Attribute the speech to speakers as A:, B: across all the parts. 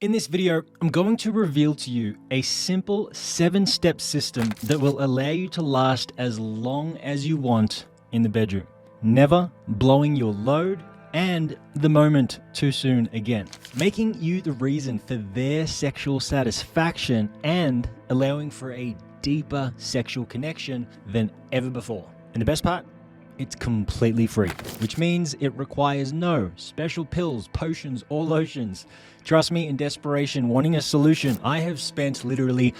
A: In this video, I'm going to reveal to you a simple 7-step system that will allow you to last as long as you want in the bedroom, never blowing your load and the moment too soon again, making you the reason for their sexual satisfaction and allowing for a deeper sexual connection than ever before. And the best part? It's completely free, which means it requires no special pills, potions, or lotions. Trust me, in desperation, wanting a solution, I have spent literally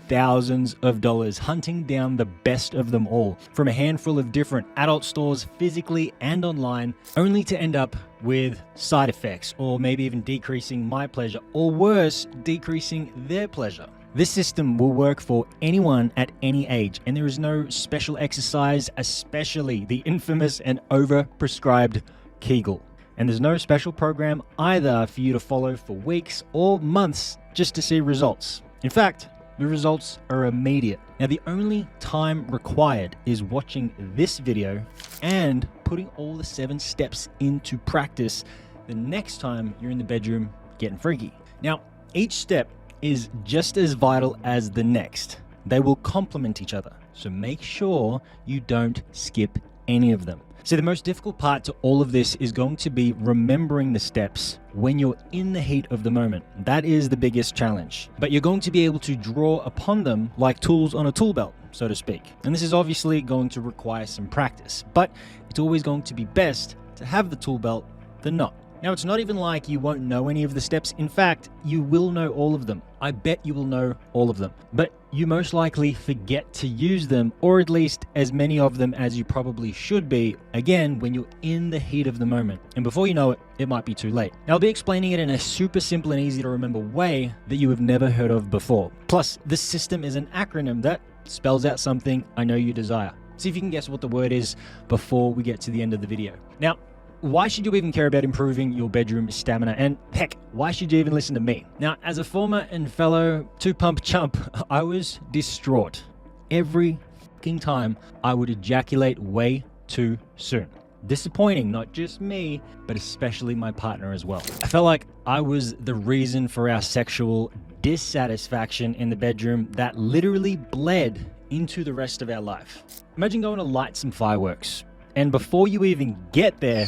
A: thousands of dollars hunting down the best of them all from a handful of different adult stores, physically and online, only to end up with side effects or maybe even decreasing my pleasure, or worse, decreasing their pleasure. This system will work for anyone at any age, and there is no special exercise, especially the infamous and overprescribed Kegel. And there's no special program either for you to follow for weeks or months just to see results. In fact, the results are immediate. Now, the only time required is watching this video and putting all the 7 steps into practice the next time you're in the bedroom getting freaky. Now, each step is just as vital as the next. They will complement each other, so make sure you don't skip any of them. So the most difficult part to all of this is going to be remembering the steps when you're in the heat of the moment. That is the biggest challenge. But you're going to be able to draw upon them like tools on a tool belt, so to speak. And this is obviously going to require some practice, but it's always going to be best to have the tool belt than not. Now, it's not even like you won't know any of the steps. In fact, you will know all of them. I bet you will know all of them, but you most likely forget to use them, or at least as many of them as you probably should be, again, when you're in the heat of the moment. And before you know it, it might be too late. Now, I'll be explaining it in a super simple and easy to remember way that you have never heard of before. Plus, this system is an acronym that spells out something I know you desire. See if you can guess what the word is before we get to the end of the video. Now, why should you even care about improving your bedroom stamina? And heck, why should you even listen to me? Now, as a former and fellow 2-pump chump, I was distraught every fucking time I would ejaculate way too soon. Disappointing, not just me, but especially my partner as well. I felt like I was the reason for our sexual dissatisfaction in the bedroom that literally bled into the rest of our life. Imagine going to light some fireworks, and before you even get there,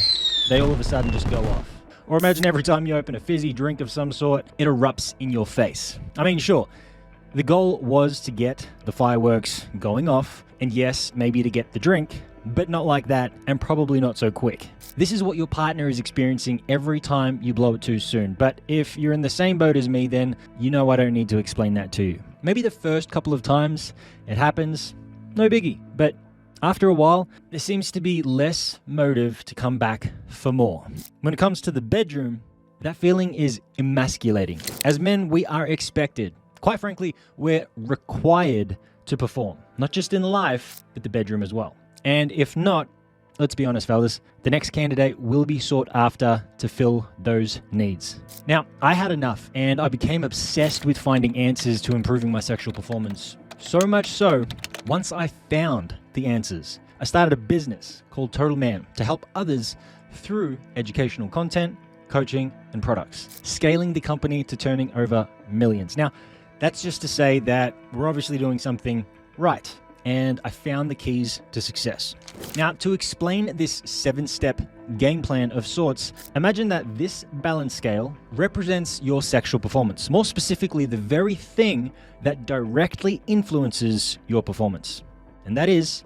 A: they all of a sudden just go off. Or imagine every time you open a fizzy drink of some sort, it erupts in your face. I mean, sure, the goal was to get the fireworks going off, and yes, maybe to get the drink, but not like that, and probably not so quick. This is what your partner is experiencing every time you blow it too soon. But if you're in the same boat as me, then you know I don't need to explain that to you. Maybe the first couple of times it happens, no biggie, but after a while, there seems to be less motive to come back for more. When it comes to the bedroom, that feeling is emasculating. As men, we are expected, quite frankly, we're required to perform, not just in life, but the bedroom as well. And if not, let's be honest, fellas, the next candidate will be sought after to fill those needs. Now, I had enough, and I became obsessed with finding answers to improving my sexual performance. So much so, once I found the answers, I started a business called Total Man to help others through educational content, coaching, and products, scaling the company to turning over millions. Now, that's just to say that we're obviously doing something right, and I found the keys to success. Now, to explain this 7-step game plan of sorts, imagine that this balance scale represents your sexual performance, more specifically, the very thing that directly influences your performance, and that is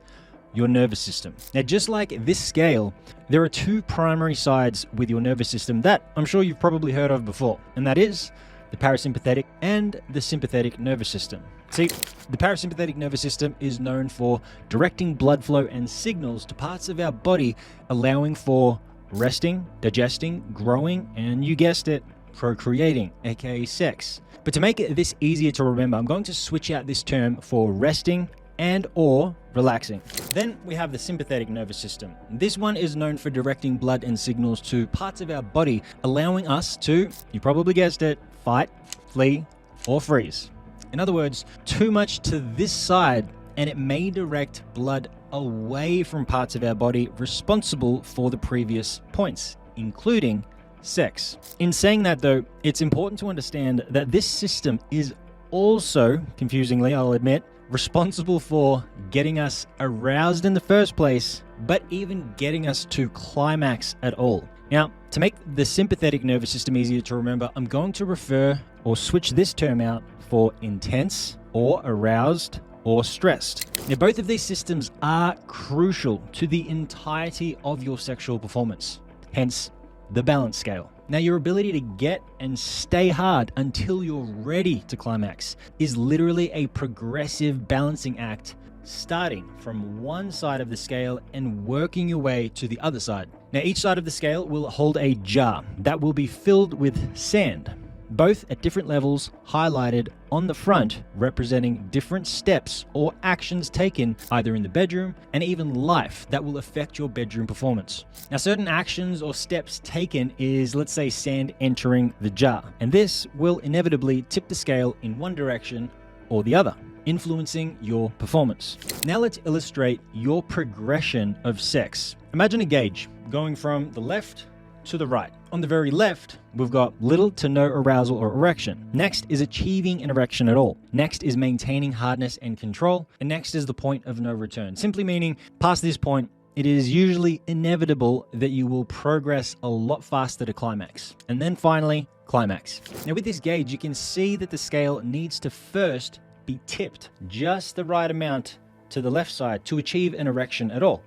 A: your nervous system. Now, just like this scale, there are 2 primary sides with your nervous system that I'm sure you've probably heard of before, and that is the parasympathetic and the sympathetic nervous system. See, the parasympathetic nervous system is known for directing blood flow and signals to parts of our body, allowing for resting, digesting, growing, and you guessed it, procreating, aka sex. But to make this easier to remember, I'm going to switch out this term for resting and or relaxing. Then we have the sympathetic nervous system. This one is known for directing blood and signals to parts of our body, allowing us to, you probably guessed it, fight, flee, or freeze. In other words, too much to this side, and it may direct blood away from parts of our body responsible for the previous points, including sex. In saying that though, it's important to understand that this system is also, confusingly I'll admit, responsible for getting us aroused in the first place, but even getting us to climax at all. Now, to make the sympathetic nervous system easier to remember, I'm going to refer or switch this term out for intense or aroused or stressed. Now, both of these systems are crucial to the entirety of your sexual performance, hence the balance scale. Now, your ability to get and stay hard until you're ready to climax is literally a progressive balancing act, starting from one side of the scale and working your way to the other side. Now, each side of the scale will hold a jar that will be filled with sand, both at different levels, highlighted on the front, representing different steps or actions taken either in the bedroom and even life that will affect your bedroom performance. Now, certain actions or steps taken is, let's say, sand entering the jar, and this will inevitably tip the scale in one direction or the other, influencing your performance. Now let's illustrate your progression of sex. Imagine a gauge going from the left to the right. On the very left, we've got little to no arousal or erection. Next is achieving an erection at all. Next is maintaining hardness and control. And next is the point of no return. Simply meaning, past this point, it is usually inevitable that you will progress a lot faster to climax. And then finally, climax. Now with this gauge, you can see that the scale needs to first be tipped just the right amount to the left side to achieve an erection at all.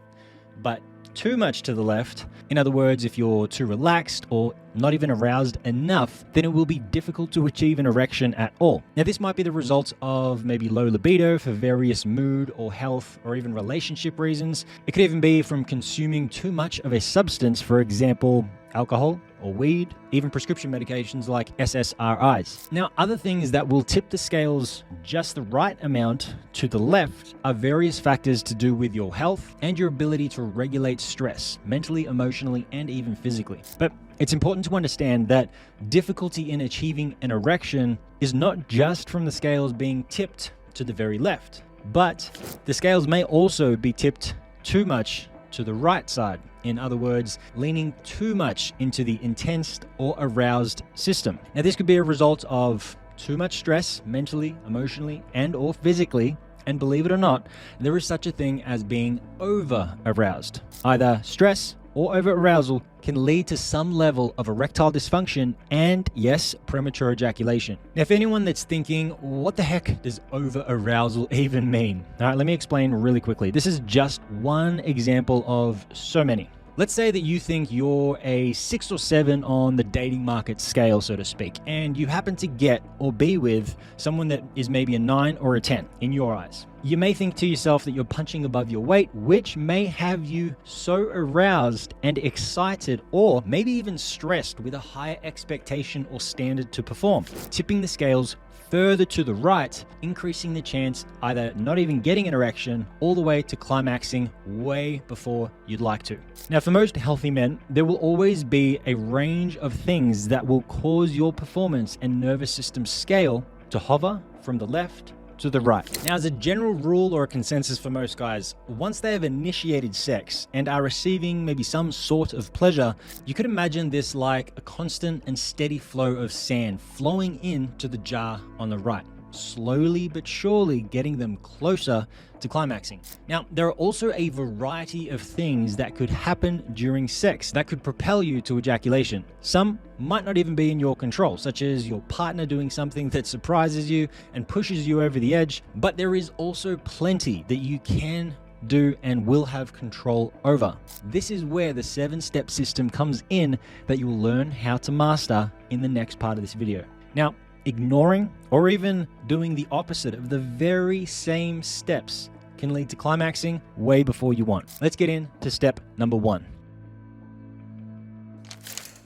A: But too much to the left, in other words, if you're too relaxed or not even aroused enough, then it will be difficult to achieve an erection at all. Now, this might be the result of maybe low libido for various mood or health or even relationship reasons. It could even be from consuming too much of a substance, for example, alcohol or weed, even prescription medications like SSRIs. Now, other things that will tip the scales just the right amount to the left are various factors to do with your health and your ability to regulate stress, mentally, emotionally, and even physically. But it's important to understand that difficulty in achieving an erection is not just from the scales being tipped to the very left, but the scales may also be tipped too much to the right side. In other words, leaning too much into the intense or aroused system. Now, this could be a result of too much stress mentally, emotionally, and or physically. And believe it or not, there is such a thing as being over aroused. Either stress or over arousal can lead to some level of erectile dysfunction and, yes, premature ejaculation. Now, if anyone that's thinking, what the heck does over arousal even mean? All right, let me explain really quickly. This is just one example of so many. Let's say that you think you're a 6 or 7 on the dating market scale, so to speak, and you happen to get or be with someone that is maybe a 9 or a 10 in your eyes. You may think to yourself that you're punching above your weight, which may have you so aroused and excited or maybe even stressed with a higher expectation or standard to perform, tipping the scales further to the right, increasing the chance either not even getting an erection all the way to climaxing way before you'd like to. Now, for most healthy men, there will always be a range of things that will cause your performance and nervous system scale to hover from the left to the right. Now, as a general rule or a consensus for most guys, once they have initiated sex and are receiving maybe some sort of pleasure, you could imagine this like a constant and steady flow of sand flowing into the jar on the right, slowly but surely getting them closer to climaxing. Now, there are also a variety of things that could happen during sex that could propel you to ejaculation. Some might not even be in your control, such as your partner doing something that surprises you and pushes you over the edge, but there is also plenty that you can do and will have control over. This is where the 7-step system comes in that you will learn how to master in the next part of this video. Now, ignoring or even doing the opposite of the very same steps can lead to climaxing way before you want. Let's get into step number 1.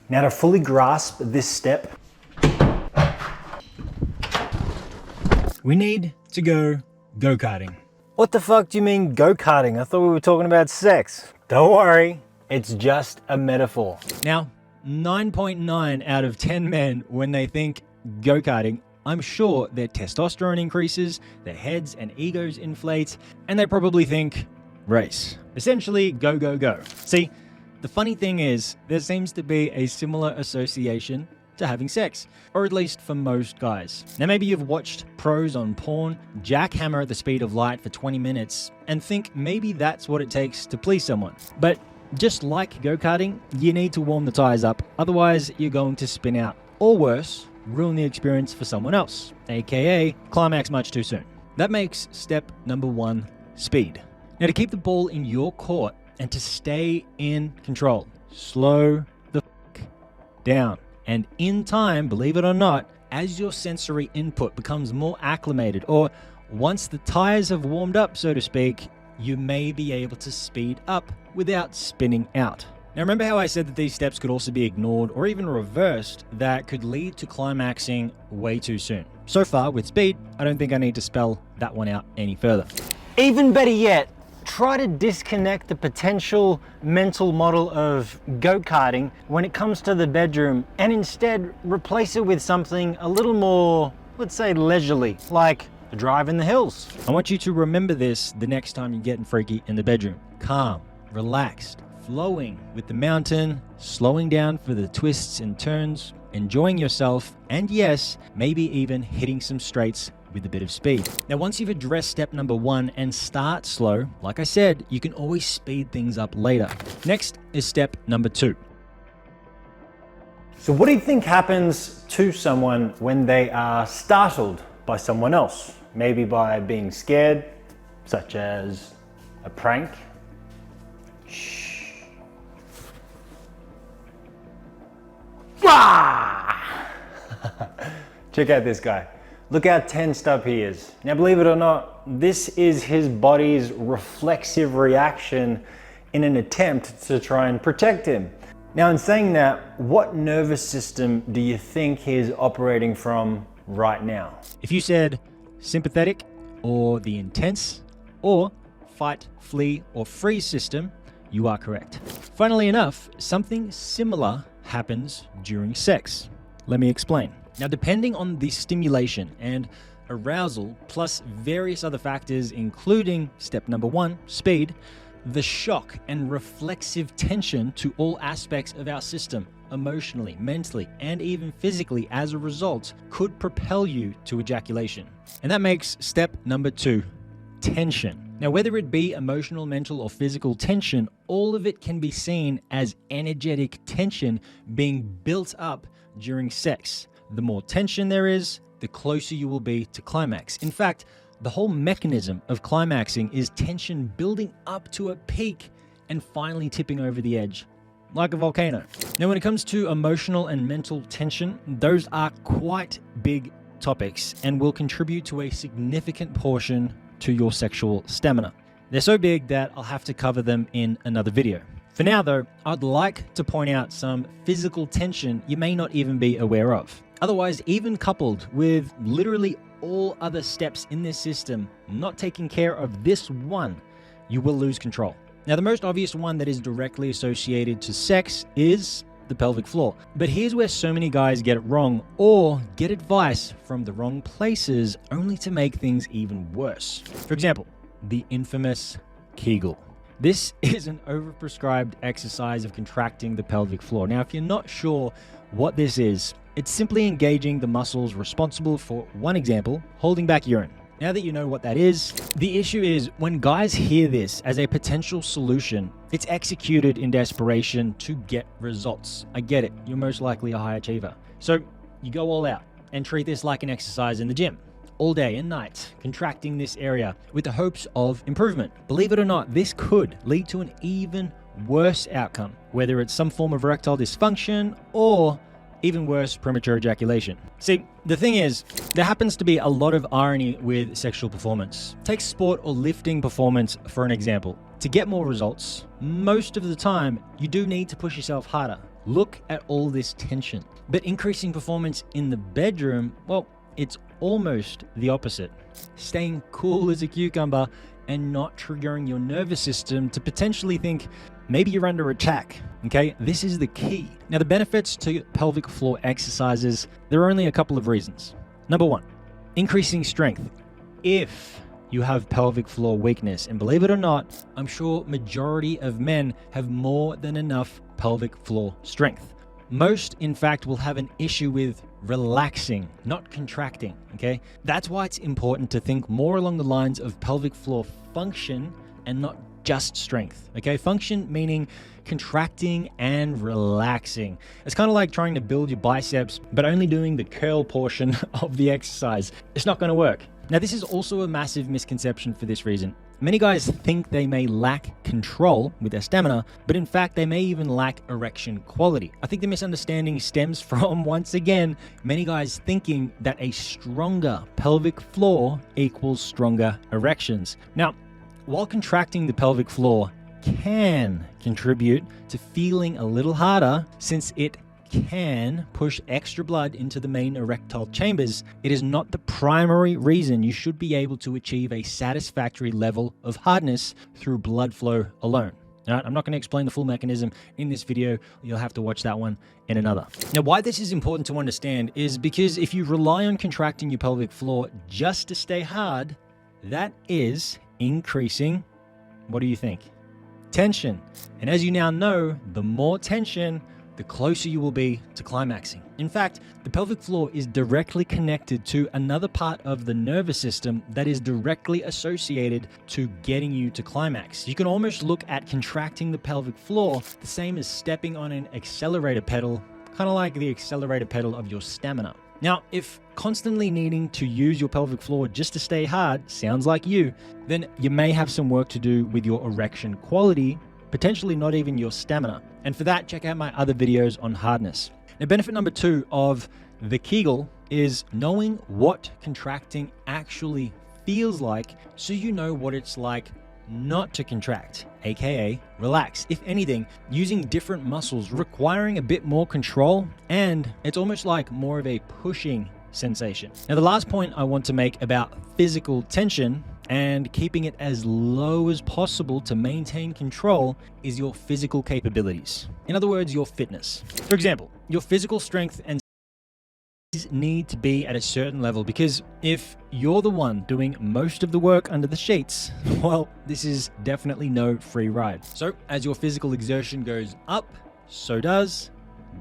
A: Now, to fully grasp this step, we need to go go-karting. What the fuck do you mean go-karting? I thought we were talking about sex. Don't worry, it's just a metaphor. Now, 9.9 out of 10 men, when they think go-karting, I'm sure their testosterone increases, their heads and egos inflate, and they probably think race. Essentially, go, go, go. See, The funny thing is, there seems to be a similar association to having sex, or at least for most guys. Now maybe you've watched pros on porn jackhammer at the speed of light for 20 minutes and think maybe that's what it takes to please someone. But just like go-karting, you need to warm the tires up, otherwise you're going to spin out. Or worse, ruin the experience for someone else, aka climax much too soon. That makes step number 1, speed. Now to keep the ball in your court and to stay in control, slow the down. And in time, believe it or not, as your sensory input becomes more acclimated, or once the tires have warmed up, so to speak, you may be able to speed up without spinning out. Now remember how I said that these steps could also be ignored or even reversed that could lead to climaxing way too soon? So far with speed, I don't think I need to spell that one out any further. Even better yet, try to disconnect the potential mental model of go-karting when it comes to the bedroom and instead replace it with something a little more, let's say, leisurely, like a drive in the hills. I want you to remember this the next time you're getting freaky in the bedroom. Calm, relaxed, flowing with the mountain, slowing down for the twists and turns, enjoying yourself, and yes, maybe even hitting some straights with a bit of speed. Now, once you've addressed step number 1 and start slow, like I said, you can always speed things up later. Next is step number 2. So what do you think happens to someone when they are startled by someone else? Maybe by being scared, such as a prank. Shh. Check out this guy. Look how tensed up he is. Now, believe it or not, this is his body's reflexive reaction in an attempt to try and protect him. Now, in saying that, what nervous system do you think he is operating from right now? If you said sympathetic or the intense or fight, flee, or freeze system, you are correct. Funnily enough, something similar happens during sex. Let me explain. Now, depending on the stimulation and arousal, plus various other factors, including step number 1, speed, the shock and reflexive tension to all aspects of our system, emotionally, mentally, and even physically as a result, could propel you to ejaculation. And that makes step number 2, tension. Now, whether it be emotional, mental, or physical tension, all of it can be seen as energetic tension being built up during sex. The more tension there is, the closer you will be to climax. In fact, the whole mechanism of climaxing is tension building up to a peak and finally tipping over the edge, like a volcano. Now, when it comes to emotional and mental tension, those are quite big topics and will contribute to a significant portion to your sexual stamina. They're so big that I'll have to cover them in another video. For now though, I'd like to point out some physical tension you may not even be aware of. Otherwise, even coupled with literally all other steps in this system, not taking care of this one, you will lose control. Now, the most obvious one that is directly associated to sex is the pelvic floor. But here's where so many guys get it wrong or get advice from the wrong places only to make things even worse. For example, the infamous Kegel. This is an overprescribed exercise of contracting the pelvic floor. Now, if you're not sure what this is, it's simply engaging the muscles responsible for, one example, holding back urine. Now that you know what that is, the issue is when guys hear this as a potential solution, it's executed in desperation to get results. I get it, you're most likely a high achiever. So you go all out and treat this like an exercise in the gym. All day and night, contracting this area with the hopes of improvement. Believe it or not, this could lead to an even worse outcome, whether it's some form of erectile dysfunction or even worse, premature ejaculation. See, the thing is, there happens to be a lot of irony with sexual performance. Take sport or lifting performance for an example. To get more results, most of the time, you do need to push yourself harder. Look at all this tension. But increasing performance in the bedroom, well, it's almost the opposite. Staying cool as a cucumber and not triggering your nervous system to potentially think, maybe you're under attack, okay? This is the key. Now, the benefits to pelvic floor exercises, there are only a couple of reasons. Number 1, increasing strength. If you have pelvic floor weakness. And believe it or not, I'm sure majority of men have more than enough pelvic floor strength. Most, in fact, will have an issue with relaxing, not contracting, okay? That's why it's important to think more along the lines of pelvic floor function and not just strength, okay? Function meaning contracting and relaxing. It's kind of like trying to build your biceps, but only doing the curl portion of the exercise. It's not going to work. Now, this is also a massive misconception for this reason. Many guys think they may lack control with their stamina, but in fact, they may even lack erection quality. I think the misunderstanding stems from, once again, many guys thinking that a stronger pelvic floor equals stronger erections. Now, while contracting the pelvic floor can contribute to feeling a little harder, since it can push extra blood into the main erectile chambers, it is not the primary reason you should be able to achieve a satisfactory level of hardness through blood flow alone. All right, I'm not going to explain the full mechanism in this video. You'll have to watch that one in another. Now, why this is important to understand is because if you rely on contracting your pelvic floor just to stay hard, that is increasing, what do you think? Tension. And as you now know, the more tension, the closer you will be to climaxing. In fact, the pelvic floor is directly connected to another part of the nervous system that is directly associated to getting you to climax. You can almost look at contracting the pelvic floor the same as stepping on an accelerator pedal, kind of like the accelerator pedal of your stamina. Now, if constantly needing to use your pelvic floor just to stay hard sounds like you, then you may have some work to do with your erection quality, potentially not even your stamina. And for that, check out my other videos on hardness. Now, benefit number 2 of the Kegel is knowing what contracting actually feels like, so you know what it's like not to contract, aka relax. If anything, using different muscles, requiring a bit more control, and it's almost like more of a pushing sensation. Now, the last point I want to make about physical tension and keeping it as low as possible to maintain control is your physical capabilities. In other words, your fitness. For example, your physical strength and need to be at a certain level, because if you're the one doing most of the work under the sheets, well, this is definitely no free ride. So as your physical exertion goes up, so does,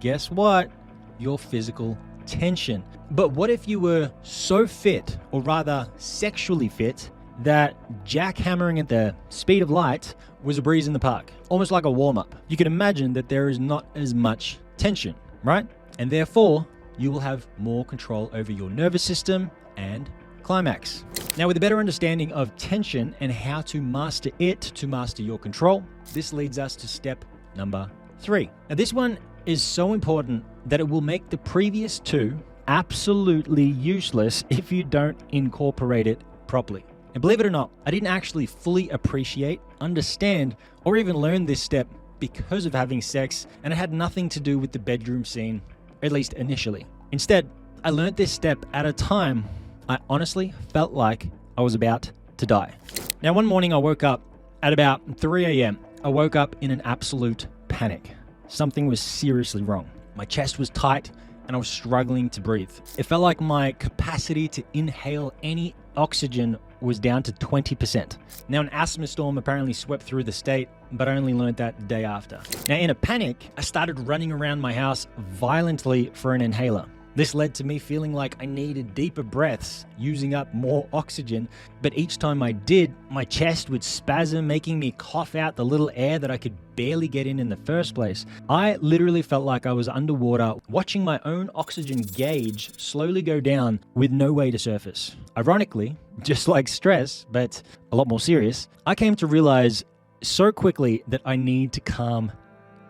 A: guess what? Your physical tension. But what if you were so fit, or rather sexually fit, that jackhammering at the speed of light was a breeze in the park, almost like a warm-up? You can imagine that there is not as much tension, right? And therefore, you will have more control over your nervous system and climax. Now, with a better understanding of tension and how to master it to master your control, this leads us to step number 3. Now, this one is so important that it will make the previous 2 absolutely useless if you don't incorporate it properly. And believe it or not, I didn't actually fully appreciate, understand, or even learn this step because of having sex, and it had nothing to do with the bedroom scene, at least initially. Instead, I learned this step at a time I honestly felt like I was about to die. Now, one morning I woke up at about 3 a.m. I woke up in an absolute panic. Something was seriously wrong. My chest was tight and I was struggling to breathe. It felt like my capacity to inhale any oxygen was down to 20%. Now, an asthma storm apparently swept through the state, but I only learned that the day after. Now, in a panic, I started running around my house violently for an inhaler. This led to me feeling like I needed deeper breaths, using up more oxygen, but each time I did, my chest would spasm, making me cough out the little air that I could barely get in the first place. I literally felt like I was underwater, watching my own oxygen gauge slowly go down with no way to surface. Ironically, just like stress, but a lot more serious, I came to realize so quickly that I need to calm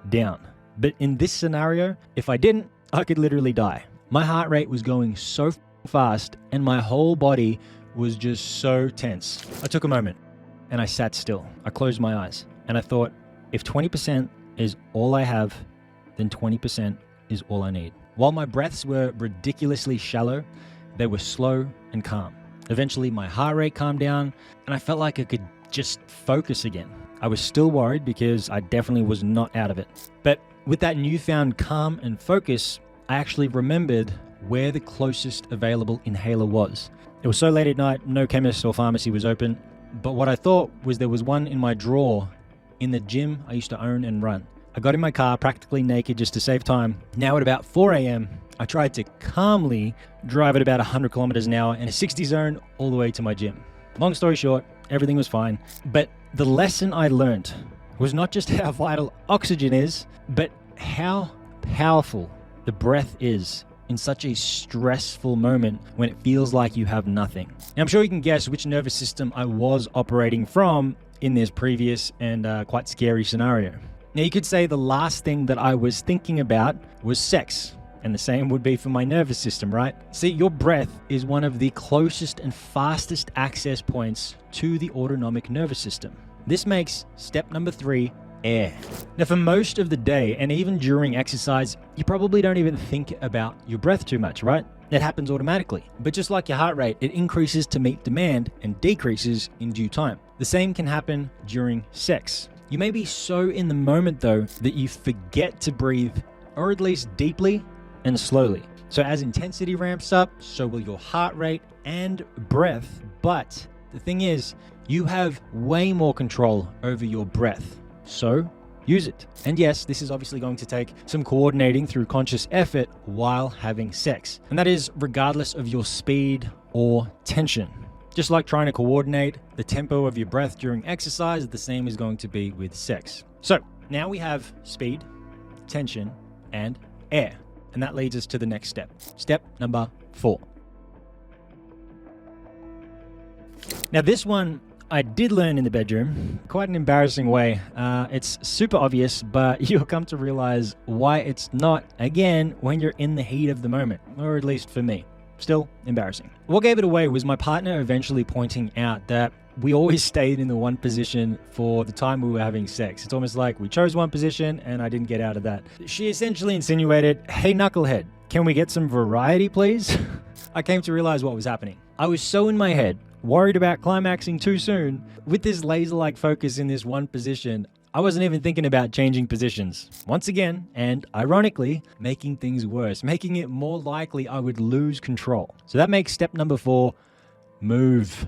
A: down. But in this scenario, if I didn't, I could literally die. My heart rate was going so fast and my whole body was just so tense. I took a moment and I sat still. I closed my eyes and I thought, if 20% is all I have, then 20% is all I need. While my breaths were ridiculously shallow, they were slow and calm. Eventually my heart rate calmed down and I felt like I could just focus again. I was still worried because I definitely was not out of it. But with that newfound calm and focus, I actually remembered where the closest available inhaler was. It was so late at night, no chemist or pharmacy was open. But what I thought was there was one in my drawer in the gym I used to own and run. I got in my car practically naked just to save time. Now at about 4 a.m., I tried to calmly drive at about 100 kilometers an hour in a 60 zone all the way to my gym. Long story short, everything was fine. But the lesson I learned was not just how vital oxygen is, but how powerful the breath is in such a stressful moment when it feels like you have nothing. Now, I'm sure you can guess which nervous system I was operating from in this previous and quite scary scenario. Now, you could say the last thing that I was thinking about was sex. And the same would be for my nervous system, right? See, your breath is one of the closest and fastest access points to the autonomic nervous system. This makes step number 3 air. Now, for most of the day and even during exercise, you probably don't even think about your breath too much, right? It happens automatically. But just like your heart rate, it increases to meet demand and decreases in due time. The same can happen during sex. You may be so in the moment, though, that you forget to breathe, or at least deeply and slowly. So as intensity ramps up, so will your heart rate and breath. But the thing is, you have way more control over your breath. So use it. And yes, this is obviously going to take some coordinating through conscious effort while having sex. And that is regardless of your speed or tension. Just like trying to coordinate the tempo of your breath during exercise, the same is going to be with sex. So now we have speed, tension, and air. And that leads us to the next step. Step number 4. Now this one I did learn in the bedroom, quite an embarrassing way. It's super obvious, but you'll come to realize why it's not, again, when you're in the heat of the moment, or at least for me. Still embarrassing. What gave it away was my partner eventually pointing out that we always stayed in the one position for the time we were having sex. It's almost like we chose one position and I didn't get out of that. She essentially insinuated, "Hey knucklehead, can we get some variety, please?" I came to realize what was happening. I was so in my head, worried about climaxing too soon. With this laser-like focus in this one position, I wasn't even thinking about changing positions. Once again, and ironically, making things worse, making it more likely I would lose control. So that makes step number 4, move.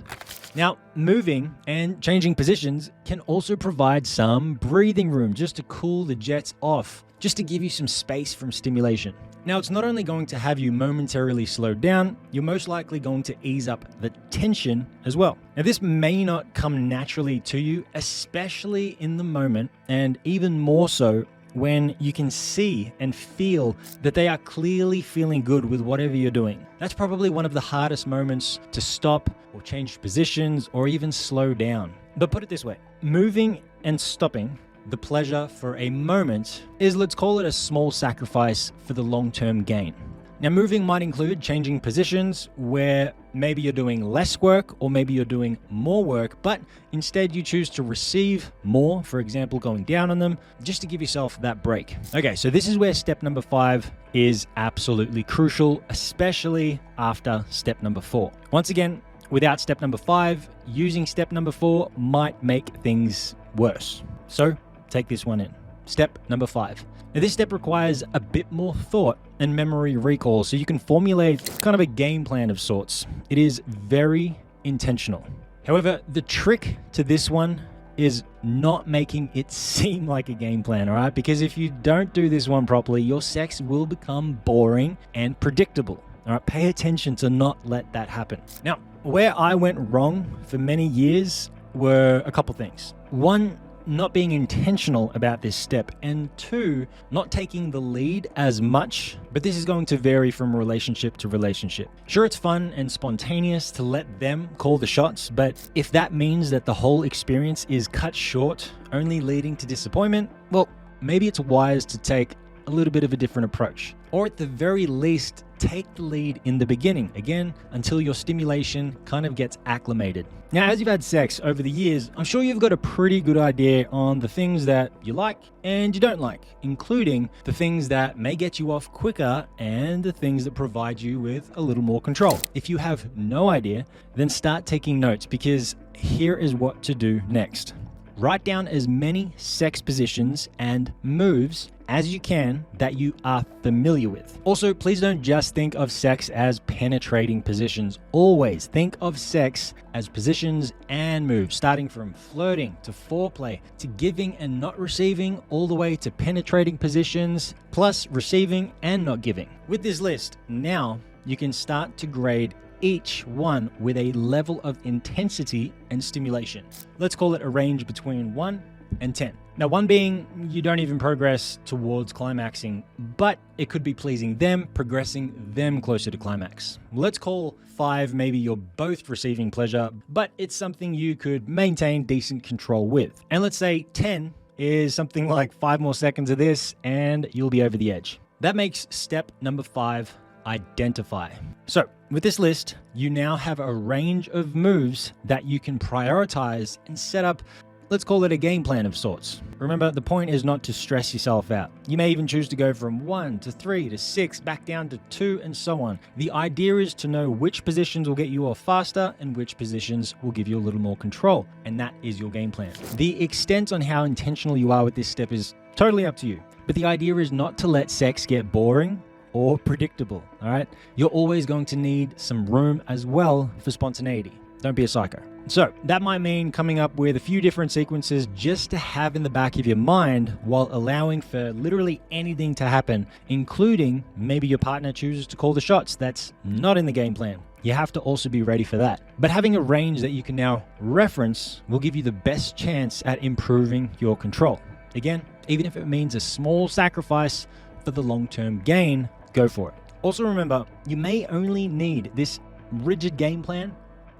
A: Now, moving and changing positions can also provide some breathing room just to cool the jets off, just to give you some space from stimulation. Now, it's not only going to have you momentarily slow down, you're most likely going to ease up the tension as well. Now, this may not come naturally to you, especially in the moment, and even more so when you can see and feel that they are clearly feeling good with whatever you're doing. That's probably one of the hardest moments to stop or change positions or even slow down. But put it this way, moving and stopping the pleasure for a moment is, let's call it, a small sacrifice for the long-term gain. Now, moving might include changing positions where maybe you're doing less work or maybe you're doing more work, but instead you choose to receive more, for example, going down on them, just to give yourself that break. Okay, so this is where step number 5 is absolutely crucial, especially after step number 4. Once again, without step number 5, using step number 4 might make things worse. So take this one in. Step number 5. Now, this step requires a bit more thought and memory recall, so you can formulate kind of a game plan of sorts. It is very intentional. However, the trick to this one is not making it seem like a game plan, all right? Because if you don't do this one properly, your sex will become boring and predictable. All right, pay attention to not let that happen. Now, where I went wrong for many years were a couple things. One, not being intentional about this step, and 2, not taking the lead as much, but this is going to vary from relationship to relationship. Sure, it's fun and spontaneous to let them call the shots, but if that means that the whole experience is cut short, only leading to disappointment, well, maybe it's wise to take a little bit of a different approach. Or at the very least, take the lead in the beginning, again, until your stimulation kind of gets acclimated. Now, as you've had sex over the years, I'm sure you've got a pretty good idea on the things that you like and you don't like, including the things that may get you off quicker and the things that provide you with a little more control. If you have no idea, then start taking notes, because here is what to do next. Write down as many sex positions and moves as you can that you are familiar with. Also, please don't just think of sex as penetrating positions. Always think of sex as positions and moves, starting from flirting to foreplay to giving and not receiving, all the way to penetrating positions, plus receiving and not giving. With this list, now you can start to grade each one with a level of intensity and stimulation. Let's call it a range between 1 and 10. Now, 1 being you don't even progress towards climaxing, but it could be pleasing them, progressing them closer to climax. Let's call 5 maybe you're both receiving pleasure, but it's something you could maintain decent control with. And let's say 10 is something like 5 more seconds of this and you'll be over the edge. That makes step number 5, identify. So with this list, you now have a range of moves that you can prioritize and set up. Let's call it a game plan of sorts. Remember, the point is not to stress yourself out. You may even choose to go from 1 to 3 to 6, back down to 2, and so on. The idea is to know which positions will get you off faster and which positions will give you a little more control. And that is your game plan. The extent on how intentional you are with this step is totally up to you. But the idea is not to let sex get boring or predictable, all right? You're always going to need some room as well for spontaneity. Don't be a psycho. So that might mean coming up with a few different sequences just to have in the back of your mind while allowing for literally anything to happen, including maybe your partner chooses to call the shots. That's not in the game plan. You have to also be ready for that. But having a range that you can now reference will give you the best chance at improving your control. Again, even if it means a small sacrifice for the long-term gain, go for it. Also remember, you may only need this rigid game plan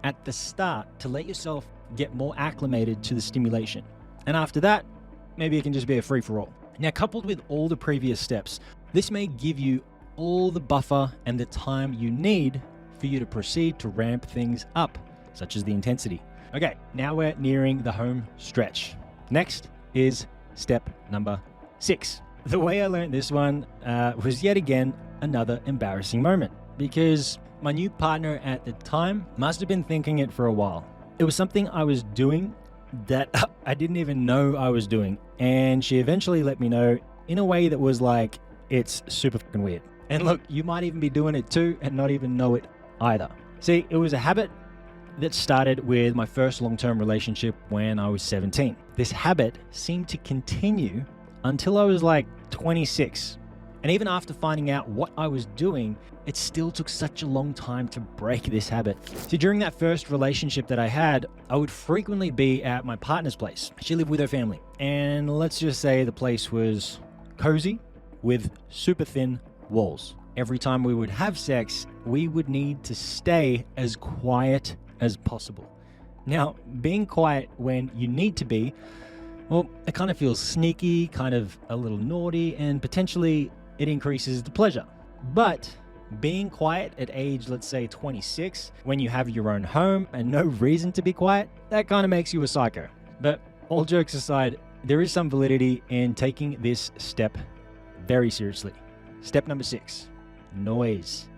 A: at the start to let yourself get more acclimated to the stimulation. And after that, maybe it can just be a free-for-all. Now, coupled with all the previous steps, this may give you all the buffer and the time you need for you to proceed to ramp things up, such as the intensity. Okay, now we're nearing the home stretch. Next is step number 6. The way I learned this one was yet again another embarrassing moment, because my new partner at the time must have been thinking it for a while. It was something I was doing that I didn't even know I was doing, and she eventually let me know in a way that was like, it's super fucking weird. And look, you might even be doing it too and not even know it either. See, it was a habit that started with my first long-term relationship when I was 17. This habit seemed to continue until I was like 26. And even after finding out what I was doing, it still took such a long time to break this habit. So during that first relationship that I had, I would frequently be at my partner's place. She lived with her family. And let's just say the place was cozy with super thin walls. Every time we would have sex, we would need to stay as quiet as possible. Now, being quiet when you need to be, well, it kind of feels sneaky, kind of a little naughty, and potentially it increases the pleasure. But being quiet at age, let's say 26, when you have your own home and no reason to be quiet, that kind of makes you a psycho. But all jokes aside, there is some validity in taking this step very seriously. Step number 6, noise.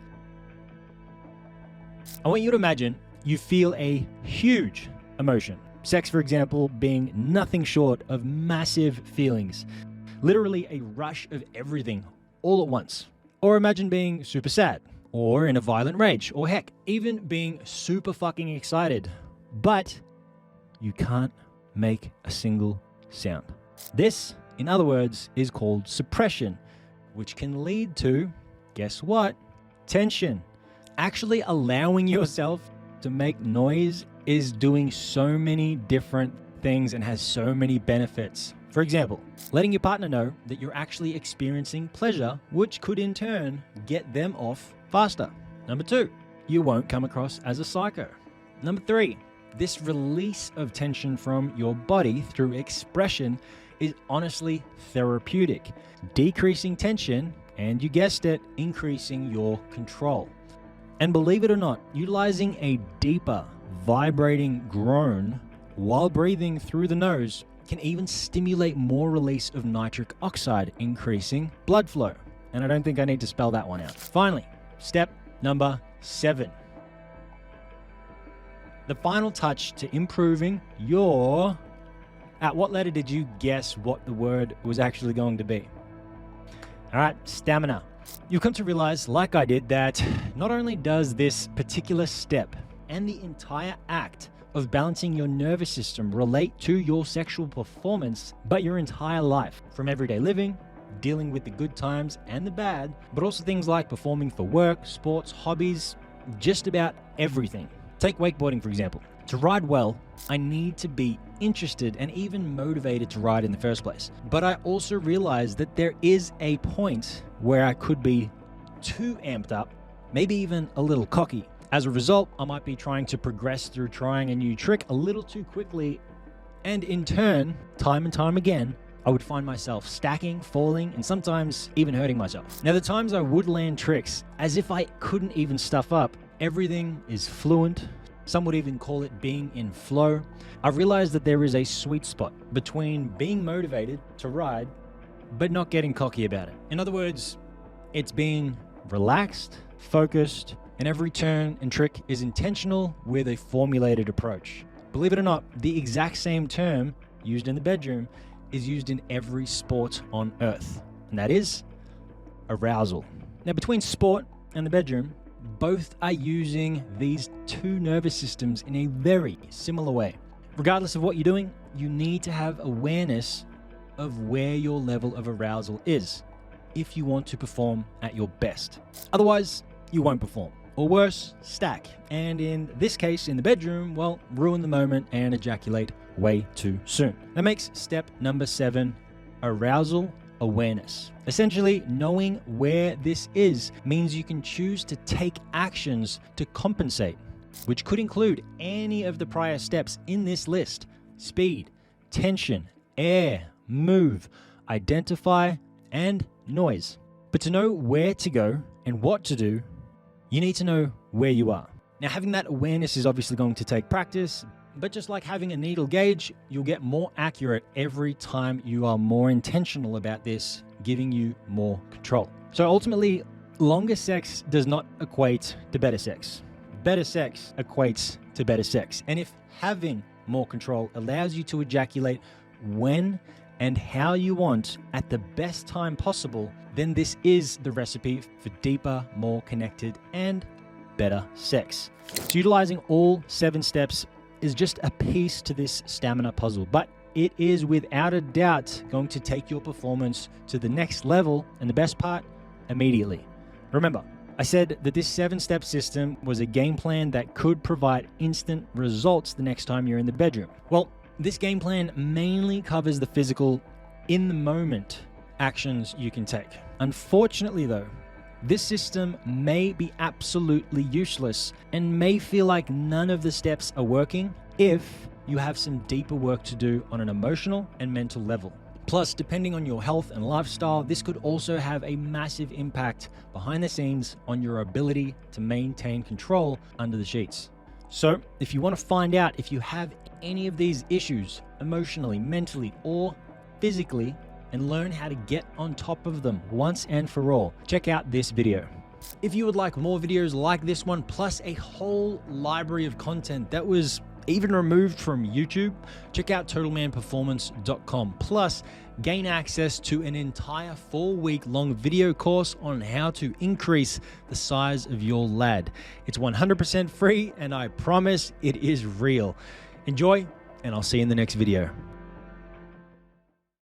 A: I want you to imagine you feel a huge emotion. Sex, for example, being nothing short of massive feelings. Literally a rush of everything all at once. Or imagine being super sad, or in a violent rage, or heck, even being super fucking excited. But you can't make a single sound. This, in other words, is called suppression, which can lead to, guess what? Tension. Actually allowing yourself to make noise is doing so many different things and has so many benefits. For example, letting your partner know that you're actually experiencing pleasure, which could in turn get them off faster. Number 2, you won't come across as a psycho. Number 3, this release of tension from your body through expression is honestly therapeutic, decreasing tension and, you guessed it, increasing your control. And believe it or not, utilizing a deeper, vibrating groan while breathing through the nose can even stimulate more release of nitric oxide, increasing blood flow. And I don't think I need to spell that one out. Finally, step number 7. The final touch to improving your... At what letter did you guess what the word was actually going to be? All right, stamina. You'll come to realize, like I did, that not only does this particular step and the entire act of balancing your nervous system relate to your sexual performance, but your entire life, from everyday living, dealing with the good times and the bad, but also things like performing for work, sports, hobbies, just about everything. Take wakeboarding, for example. To ride well, I need to be interested and even motivated to ride in the first place. But I also realize that there is a point where I could be too amped up, maybe even a little cocky. As a result, I might be trying to progress through trying a new trick a little too quickly, and in turn, time and time again, I would find myself stacking, falling, and sometimes even hurting myself. Now, the times I would land tricks as if I couldn't even stuff up, everything is fluent. Some would even call it being in flow. I've realized that there is a sweet spot between being motivated to ride, but not getting cocky about it. In other words, it's being relaxed, focused, and every turn and trick is intentional with a formulated approach. Believe it or not, the exact same term used in the bedroom is used in every sport on earth, and that is arousal. Now, between sport and the bedroom, both are using these two nervous systems in a very similar way. Regardless of what you're doing, you need to have awareness of where your level of arousal is if you want to perform at your best. Otherwise, you won't perform. Or worse, stack. And in this case, in the bedroom, well, ruin the moment and ejaculate way too soon. That makes step number 7, arousal awareness. Essentially, knowing where this is means you can choose to take actions to compensate, which could include any of the prior steps in this list: speed, tension, air, move, identify, and noise. But to know where to go and what to do, you need to know where you are. Now, having that awareness is obviously going to take practice, but just like having a needle gauge, you'll get more accurate every time you are more intentional about this, giving you more control. So ultimately, longer sex does not equate to better sex. Better sex equates to better sex. And if having more control allows you to ejaculate when and how you want at the best time possible, then this is the recipe for deeper, more connected, and better sex. So utilizing all 7 steps is just a piece to this stamina puzzle, but it is without a doubt going to take your performance to the next level, and the best part, immediately. Remember, I said that this 7-step system was a game plan that could provide instant results the next time you're in the bedroom. Well, this game plan mainly covers the physical, in the moment actions you can take. Unfortunately though, this system may be absolutely useless and may feel like none of the steps are working if you have some deeper work to do on an emotional and mental level. Plus, depending on your health and lifestyle, this could also have a massive impact behind the scenes on your ability to maintain control under the sheets. So, if you want to find out if you have any of these issues emotionally, mentally, or physically, and learn how to get on top of them once and for all, check out this video. If you would like more videos like this one, plus a whole library of content that was even removed from YouTube, check out totalmanperformance.com. Plus, gain access to an entire 4-week-long video course on how to increase the size of your lad. It's 100% free, and I promise it is real. Enjoy, and I'll see you in the next video.